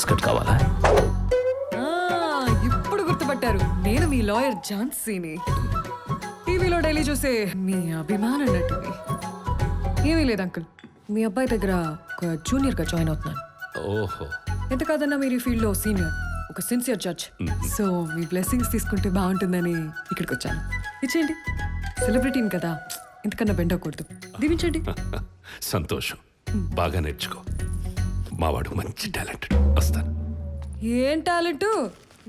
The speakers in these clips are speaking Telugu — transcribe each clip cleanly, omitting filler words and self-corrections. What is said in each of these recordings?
బిస్కెట్ కావాలా? ఇప్పుడు గుర్తుపట్టారు, నేను మీ లాయర్ ఝాన్సీని. టీవీలో డైలీ చూసే మీ అభిమాన నటుని. ఏమీ లేదు అంకుల్, మీ అబ్బాయి దగ్గర ఒక జూనియర్గా జాయిన్ అవుతున్నాను. ఓహో, ఎంత కాదన్నా మీరు ఈ ఫీల్డ్లో సీనియర్, ఒక సిన్సియర్ జడ్జ్. సో మీ బ్లెస్సింగ్స్ తీసుకుంటే బాగుంటుందని ఇక్కడికి వచ్చాను. ఇచ్చేయండి, సెలబ్రిటీని కదా, ఇంతకన్నా బెండకూడదు. దీవించండి. సంతోషం. బాగా నేర్చుకో. మావాడు మంచి టాలెంటెడ్. వస్తాను. ఏం టాలెంట్?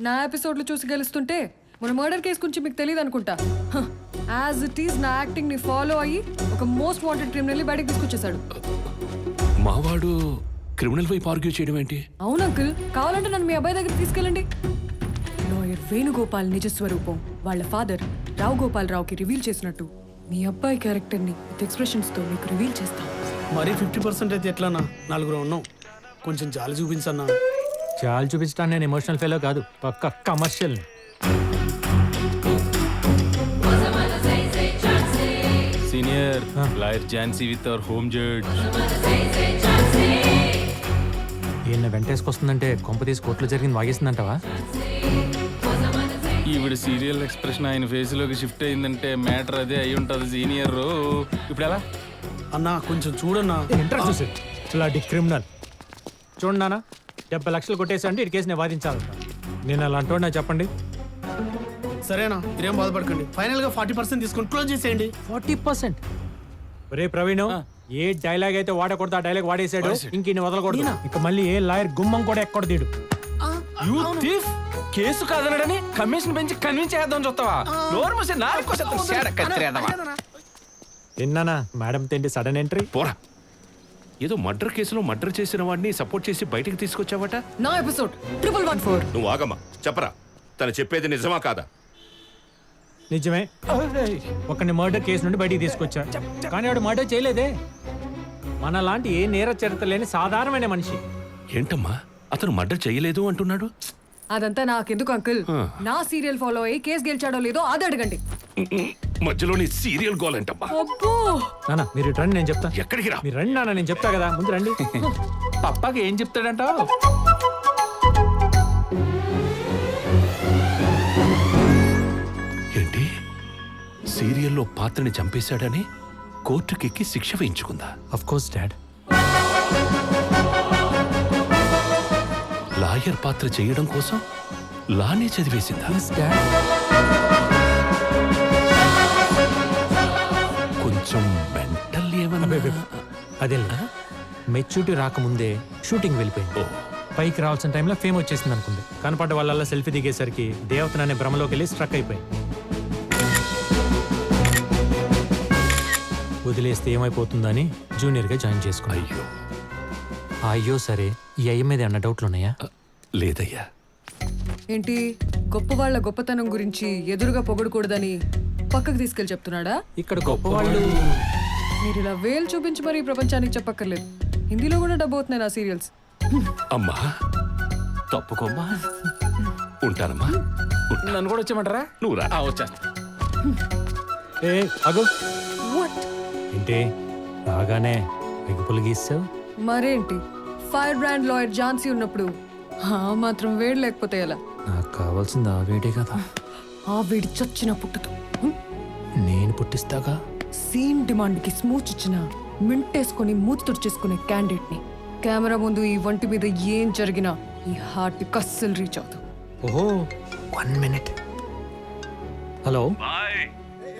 నా ఎపిసోడ్లు చూసి గెలుస్తుంటే మన మర్డర్ కేసు గురించి మీకు తెలియదు అనుకుంటా. యాజ్ ఇట్ ఈస్ నా యాక్టింగ్ ని ఫాలో అయ్యి ఒక మోస్ట్ వాంటెడ్ క్రిమినల్ బయటకు తీసుకొచ్చేసాడు. మావాడు క్రిమినల్ వైపు ఆర్గ్యూ చేయడం ఏంటి? అవును అంకుల్, కావాలంటే నన్ను మీ అబ్బాయి దగ్గర తీసుకెళ్ళండి. లాయర్ వేణుగోపాల్ నిజస్వరూపం వాళ్ళ ఫాదర్ రావు గోపాల్ రావుకి రివీల్ చేసినట్టు మీ అబ్బాయి క్యారెక్టర్ ని విత్ ఎక్స్ప్రెషన్స్ తో మీకు రివీల్ చేస్తాం. మరి 50% అయితే ఎట్లానా? నలుగురు ఉన్నాం, కొంచెం జాలి చూపించన్నా. చాలు చూపించడానికి నేను ఎమోషనల్ ఫెలో కాదు, పక్క commercial. Senior lawyer Jhansi with our home judge. ఈయన వెంటేసుకొస్తుందంటే కొంప తీసి కోర్టులో జరిగింది వాగేసిందంటవా? ఈవిడ సీరియల్ ఎక్స్ప్రెషన్ ఆయన ఫేస్ లోకి షిఫ్ట్ అయిందంటే మ్యాటర్ అదే అయి ఉంటది సీనియర్. ఇప్పుడు ఎలా అన్నా కొంచెం చూడన్నా. ఇంట్రెస్ట్ చూసి ఇలాంటి క్రిమినల్ చూడండి నాన్న, 70 లక్షలు కొట్టేసి అంటే ఇటు కేసు నేను వాదించాలి. నేను అలా అంటున్నా చెప్పండి. సరేనా, మీరేం బాధపడకండి. ఫైనల్ గా 40% తీసుకొని క్లోజ్ చేసేయండి. 40%? ఒరే ప్రవీణ్, ఏ డైలాగ్ అయితే వాడకూడదు ఆ డైలాగ్ వాడేసాడు. ఇంక ఇన్ని వదలకూడదు. ఇక మళ్ళీ ఏ లాయర్ గుమ్మం కూడా ఎక్కడ తీడు. యూ థీఫ్, కేసు కాదనడని కమిషన్ పెంచి కన్విన్స్ చేద్దాం చూస్తావా? నోరు మూసి నాలుగు విన్నానా మేడం తిండి సడన్ ఎంట్రీ. పోరా, ఏదో మర్డర్ కేసులో మర్డర్ చేసిన వాడిని సపోర్ట్ చేసి బయటికి తీసుకొచ్చావట. నా ఎపిసోడ్ 114. నువ్వు ఆగమ్మా, చెప్పరా, తను చెప్పేది నిజమా కాదా? నిజమే, ఒకరిని మర్డర్ కేసు నుండి బయటికి తీసుకొచ్చా. కానీ వాడు మర్డర్ చేయలేదే. మన లాంటి ఏ నేర చరిత్ర లేని సాధారణమైన మనిషి. ఏంటమ్మా, అతను మర్డర్ చేయలేదు అంటున్నాడు? అదంతా నాకెందుకు అంకుల్, నా సీరియల్ ఫాలో అయ్యి కేసు గెలిచాడో లేదో అది అడగండి. మధ్యలోని సీరియల్ గోల్ ఏంటమ్మా? అబ్బో, నాన్న మీరు ఇటు రండి, నేను చెప్తా. ఎక్కడికి రా? మీరు రండి నాన్న, నేను చెప్తా కదా, ముందు రండి. పప్పాకి ఏం చెప్తాడంటావు? ఏంటి, సీరియల్లో పాత్రని చంపేశాడని కోర్టుకెక్కి శిక్ష వేయించుకుందా? Of course dad. లాయర్ పాత్ర చేయడం కోసం లానే చదివేసిందా? కొంచెం మెంటల్ ఏమన్నా? అదే మెచ్యూరిటీ రాకముందే షూటింగ్ వెళ్ళిపోయింది. పైకి రావాల్సిన టైంలో ఫేమ్ వచ్చేసింది అనుకుంది. కనపడ్డ వాళ్ళ సెల్ఫీ దిగేసరికి దేవతననే భ్రమలోకి వెళ్ళి స్ట్రక్ అయిపోయింది. వదిలేస్తే ఏమైపోతుందని జూనియర్గా జాయిన్ చేసుకున్నా. అయ్యో అయ్యో సరే, ఈ అయ్య మీద అన్న డౌట్లు ఉన్నాయా? లేదయ్యా. ఏంటి గొప్ప వాళ్ళ గొప్పతనం గురించి ఎదురుగా పొగడకూడదని పక్కకు తీసుకెళ్లి చెప్తున్నాడా? ఇక్కడ గొప్ప వాళ్ళు మీరు ఇలా వేలు చూపించి మరీ ప్రపంచానికి చెప్పక్కర్లేదు. హిందీలో కూడా డబ్బు అవుతున్నాయి నా సీరియల్స్. అమ్మా తప్పుకోమ్మా, ఉంటానమ్మా. నన్ను కూడా వచ్చేయమంటారా? నువ్వు రా. వచ్చేస్తా. ఏ అగు ఏంటి రాగానే ఎగ్గుపులు గీసావు? మరేంటి, ఫైర్ బ్రాండ్ లాయర్ ఝాన్సీ ఉన్నప్పుడు ఆ మాత్రం వేడి లేకపోతే ఎలా? నాకు కావాల్సింది ఆ వేడే కదా. ఆ వేడి చచ్చిన పుట్టుతో నేను పుట్టిస్తాగా. సీన్ డిమాండ్ కి స్మూచ్ ఇచ్చిన మింటేసుకుని మూతి తుడిచేసుకునే క్యాండిడేట్ ని కెమెరా ముందు ఈ వంటి మీద ఏం జరిగినా ఈ హార్ట్ కస్సలు రీచ్ అవుతాం. ఓహో 1 మినిట్. హలో,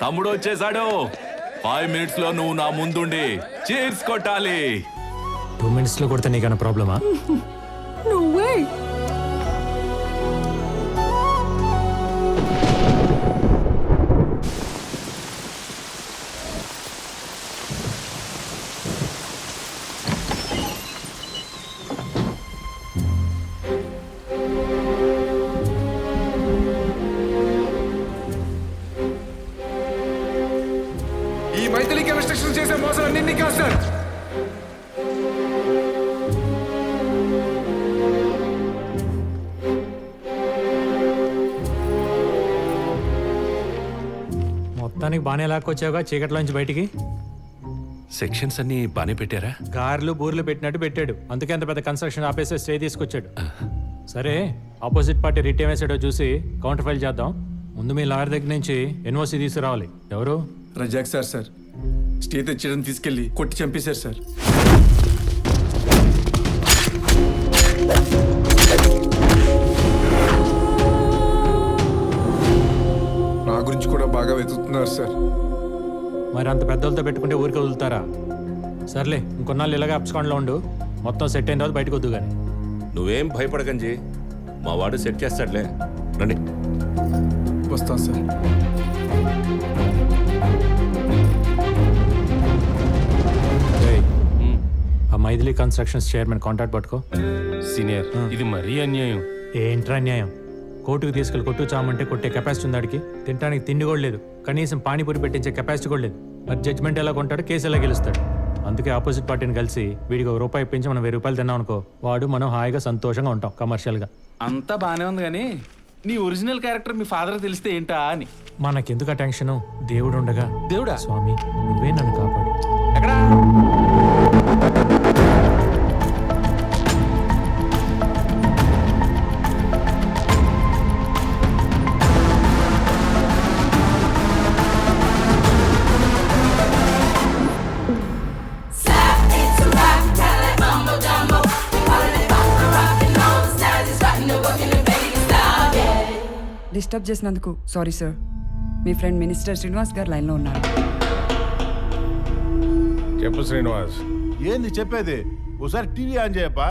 తమ్ముడు వచ్చేసాడు. 5 minutes లో నువ్వు నా ముందుండి చీర్స్ కొట్టాలి. 2 minutes లో కొడితే నీకన్నా ప్రాబ్లమా? No way! ఈ మైథిలికి రిస్ట్రిక్షన్ చేసే మోసాలన్నీ కాదు సార్. మొత్తానికి బాగానే లాక్కొచ్చావుగా చీకట్లోంచి బయటికి. సెక్షన్స్ అన్ని బానే పెట్టారా? కార్లు బూర్లు పెట్టినట్టు పెట్టాడు. అందుకే అంత పెద్ద కన్స్ట్రక్షన్ ఆపేసి స్టే తీసుకొచ్చాడు. సరే, ఆపోజిట్ పార్టీ రిట్ ఏమేసాడో చూసి కౌంటర్ ఫైల్ చేద్దాం. ముందు మీ లాయర్ దగ్గర నుంచి ఎన్ఓసి తీసుకురావాలి. ఎవరు? రజాక్ సార్ స్టే తెచ్చడం తీసుకెళ్లి కొట్టి చంపేశారు సార్. నా గురించి కూడా బాగా వెతుకుతున్నారు సార్. మరి అంత పెద్దలతో పెట్టుకుంటే ఊరికి వదులుతారా? సర్లే, ఇంకొన్నాళ్ళు ఇలాగే అప్స్కాండ్లో ఉండు. మొత్తం సెట్ అయిన తర్వాత బయటకు వద్దు కానీ. నువ్వేం భయపడకంజీ, మా వాడు సెట్ చేస్తాడులే. రండి. వస్తాం సార్. ఏయ్, ఆ మైథిలి కన్స్ట్రక్షన్స్ చైర్మన్ కాంటాక్ట్ పట్టుకో. సీనియర్, ఇది మరీ అన్యాయం. ఏంట్రా న్యాయం? కోర్టుకు తీసుకెళ్ళి కొట్టు చామంటే కొట్టే కెపాసిటీ ఉంది ఆడికి. తినడానికి తిండి కూడా లేదు, కనీసం పానీపూరి పెట్టించే కెపాసిటీ కూడా లేదు. మరి జడ్జ్మెంట్ ఎలా కొంటాడు, కేసు ఎలా గెలుస్తాడు? అందుకే ఆపోజిట్ పార్టీని కలిసి వీడికి ₹1 పెంచి మనం ₹1000 తిన్నాం అనుకో, వాడు మనం హాయిగా సంతోషంగా ఉంటాం కమర్షియల్గా. అంతా బానే ఉంది కానీ నీ ఒరిజినల్ క్యారెక్టర్ మీ ఫాదర్ తెలిస్తే ఏంటా అని. మనకెందుకు ఆ టెన్షను? దేవుడు ఉండగా. దేవుడా? స్వామి, నువ్వే నన్ను కాపాడు. ఎక్కడా? డిస్టర్బ్ చేసినందుకు సారీ సార్. మీ ఫ్రెండ్ మినిస్టర్ శ్రీనివాస్ గారు లైన్లో ఉన్నారు. చెప్పు శ్రీనివాస్. ఏంది చెప్పేది? ఒకసారి టీవీ ఆన్ చేయప్పా.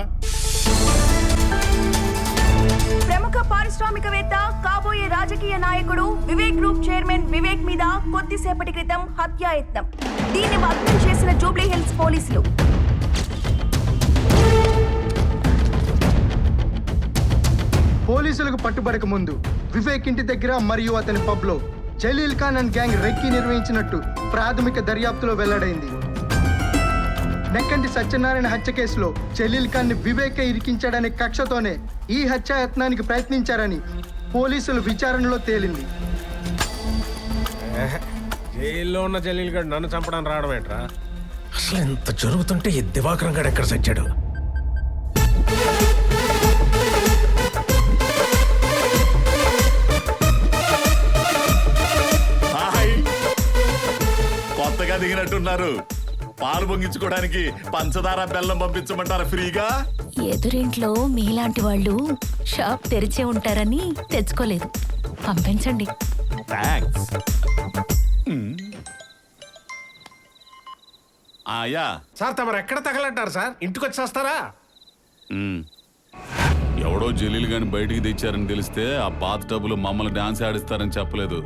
ప్రముఖ పారిశ్రామికవేత్త, కాబోయే రాజకీయ నాయకుడు వివేక్ గ్రూప్ చైర్మన్ వివేక్ మీద కొద్దిసేపటి క్రితం హత్యాయత్నం. దీన్ని భగ్నం చేసిన జూబ్లీ హిల్స్ పోలీసులు. పోలీసులకు పట్టుబడక ముందు వివేక్ ఇంటి దగ్గర మరియు అతని పబ్లో Jaleel Khan and gang recce నిర్వహించినట్టు ప్రాథమిక దర్యాప్తులో వెల్లడైంది. నెక్కంటి సత్యనారాయణ హత్య కేసులో జలీల్ ఖాన్ ని వివేకే ఇరికించాడనే కక్షతోనే ఈ హత్యాయత్నానికి ప్రయత్నించారని పోలీసులు విచారణలో తేలింది. జైల్లో ఉన్న జలీల్ గడ్ నన్ను చంపడానికి రావడం ఏంట్రా? అసలు ఎంత జరుగుతుంటే ఈ దివాకరం గడ్ ఎక్కడ చచ్చాడు? కొత్తగా దిగినట్టున్నారు. పాలు పొంగించుకోవడానికి పంచదార బెల్లం పంపించమంటారా ఫ్రీగా? ఎదురింట్లో మీలాంటి వాళ్ళు షాప్ తెరిచే ఉంటారని తెచ్చుకోలేదు. పంపించండి. థ్యాంక్స్. ఆయా సార్ తమరు ఎక్కడ తగలంటారు సార్? ఇంటికి వచ్చి వస్తారా? ఎవడో జలీల్ గాని బయటికి తెచ్చారని తెలిస్తే ఆ బాత్ టబ్లో మమ్మల్ని డాన్స్ ఆడిస్తారని చెప్పలేదు.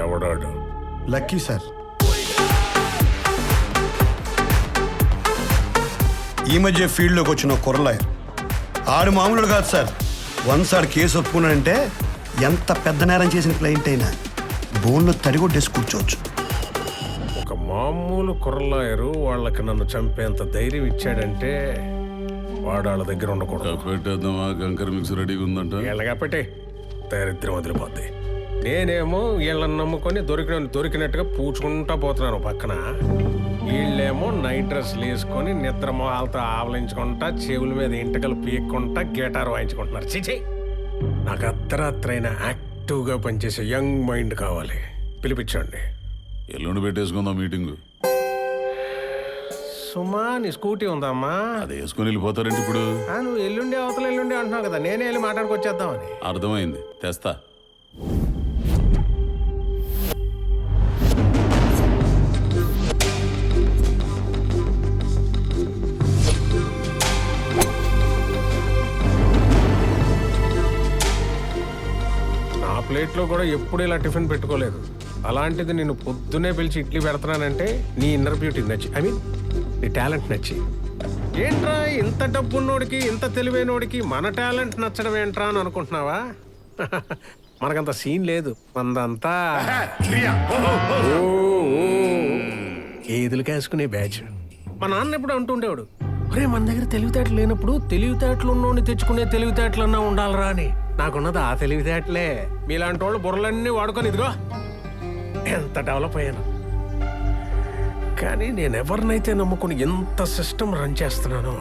ఎవడాడు? Lucky sir. ఈ మధ్య ఫీల్డ్లోకి వచ్చిన కుర్రలాయర్ ఆడు మామూలుడు కాదు సార్. వన్స్ ఆడు కేసు ఒప్పుకున్నాడంటే ఎంత పెద్ద నేరం చేసిన క్లయింట్ అయినా బోన్లో తడిగొట్టేసి కూర్చోవచ్చు. ఒక మామూలు కుర్రలాయరు వాళ్ళకి నన్ను చంపేంత ధైర్యం ఇచ్చాడంటే వాడు వాళ్ళ దగ్గర ఉండకూడదు. పెట్టేద్దామా? గంకర్ మిక్స్ రెడీగా ఉందంట. వీళ్ళగా పెట్టే దరిద్రం వదిలిపోద్ది. నేనేమో వీళ్ళని నమ్ముకొని దొరికినట్టుగా పూచుకుంటా పోతున్నాను పక్కన. వీళ్ళేమో నైట్ డ్రెస్లు వేసుకొని నిద్ర మొహాలతో ఆవలించుకుంటా, చెవుల మీద ఇంటకలు పీక్కుంటా, గిటార్ వాయించుకుంటున్నారు. చిచి, నాకు అర్ధరాత్రైన యాక్టివ్గా పనిచేసే యంగ్ మైండ్ కావాలి. పిలిపించండి. ఎల్లుండి పెట్టేసుకుందాం మీటింగ్. సుమా, నీ స్కూటీ ఉందమ్మా? అది వేసుకొని వెళ్ళిపోతారండి ఇప్పుడు. నువ్వు ఎల్లుండి అవతల ఎల్లుండి అంటున్నావు కదా, నేనే వెళ్ళి మాట్లాడుకొచ్చేద్దామని. అర్థమైంది, తెస్తా. నా ప్లేట్లో కూడా ఎప్పుడు ఇలా టిఫిన్ పెట్టుకోలేదు. అలాంటిది నేను పొద్దునే పిలిచి ఇడ్లీ పెడతానంటే నీ ఇన్నర్ బ్యూటీ నచ్చి, ఐ మీన్ నీ టాలెంట్ నచ్చి. ఏంట్రా ఇంత డబ్బున్నోడికి, ఇంత తెలివైనోడికి మన టాలెంట్ నచ్చడం ఏంట్రా అని అనుకుంటున్నావా? మనకంత సీన్ లేదు. మందంతా ఏదులు కాసుకునే బ్యాచ్. మా నాన్న ఎప్పుడు అంటుండేవాడు, ఒరే మన దగ్గర తెలివితేటలు లేనప్పుడు తెలివితేటలు ఉన్నోడిని తెచ్చుకునే తెలివితేటలన్నా ఉండాలరా అని. నాకున్నది ఆ తెలివితేటలే. మీలాంటి వాళ్ళు బుర్రలన్నీ వాడుకొని ఇదిగో ఎంత డెవలప్ అయ్యాను. కానీ నేను ఎవరినైతే నమ్ముకుని ఎంత సిస్టమ్ రన్ చేస్తున్నానో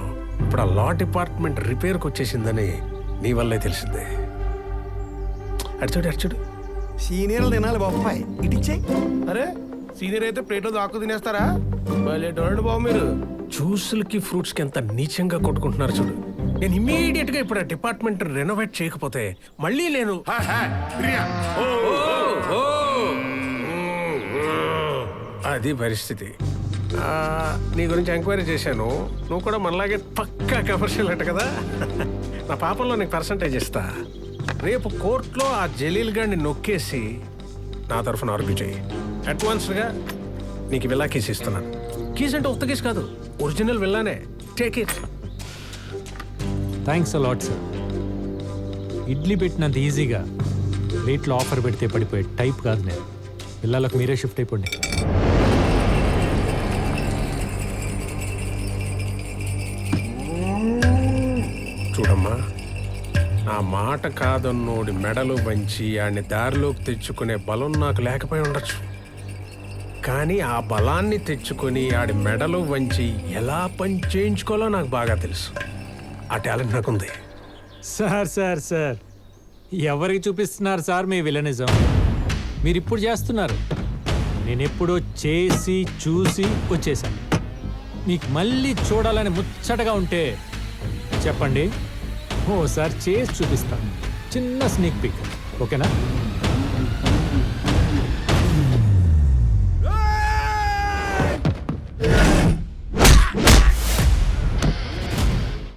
ఇప్పుడు ఆ లా డిపార్ట్మెంట్ రిపేర్కి వచ్చేసిందని నీ వల్లే తెలిసిందే. అడిచాడు సీనియర్లు తినాలి బాబాయ్ ఇటిచ్చే. అరే సీనియర్ అయితే ప్లేట్లో దాక్కు తినేస్తారా? భలే డోల్డ్ బాబు మీరు. జ్యూసులకి ఫ్రూట్స్కి ఎంత నీచంగా కొట్టుకుంటున్నారు చూడు. నేను ఇమీడియట్ గా ఇప్పుడు ఆ డిపార్ట్మెంట్ రెనోవేట్ చేయకపోతే మళ్ళీ నేను అది పరిస్థితి. నీ గురించి ఎంక్వైరీ చేశాను. నువ్వు కూడా మనలాగే పక్కా కమర్షియల్ అట కదా. నా పాపంలో నీకు పర్సంటేజ్ ఇస్తా. రేపు కోర్టులో ఆ జలీల్ గారిని నొక్కేసి నా తరఫున ఆర్గ్యూ చేయి. అడ్వాన్స్డ్గా నీకు విల్లా కేసు ఇస్తున్నాను. కేసు అంటే ఉత్త కేసు కాదు, ఒరిజినల్ విల్లానే. Take it. Thanks a lot sir. Idli పెట్టినంత ఈజీగా రేట్లో ఆఫర్ పెడితే పడిపోయే టైప్ కాదు నేను. పిల్లలకు మీరే షిఫ్ట్ అయిపోండి. చూడమ్మా, నా మాట కాదన్నోడి మెడలు వంచి ఆడిని దారిలోకి తెచ్చుకునే బలం నాకు లేకపోయి ఉండొచ్చు. కానీ ఆ బలాన్ని తెచ్చుకొని ఆడి మెడలు వంచి ఎలా పని చేయించుకోవాలో నాకు బాగా తెలుసు. ఆ టాలెంట్ నాకుంది. సార్ సార్ సార్ ఎవరికి చూపిస్తున్నారు సార్ మీ విలనిజం? మీరు ఇప్పుడు చేస్తున్నారు. నేను ఎప్పుడో చేసి చూసి వచ్చేసాను. మీకు మళ్ళీ చూడాలని ముచ్చటగా ఉంటే చెప్పండి, ఓసారి చేసి చూపిస్తాను. చిన్న స్నీక్ పిక్, ఓకేనా?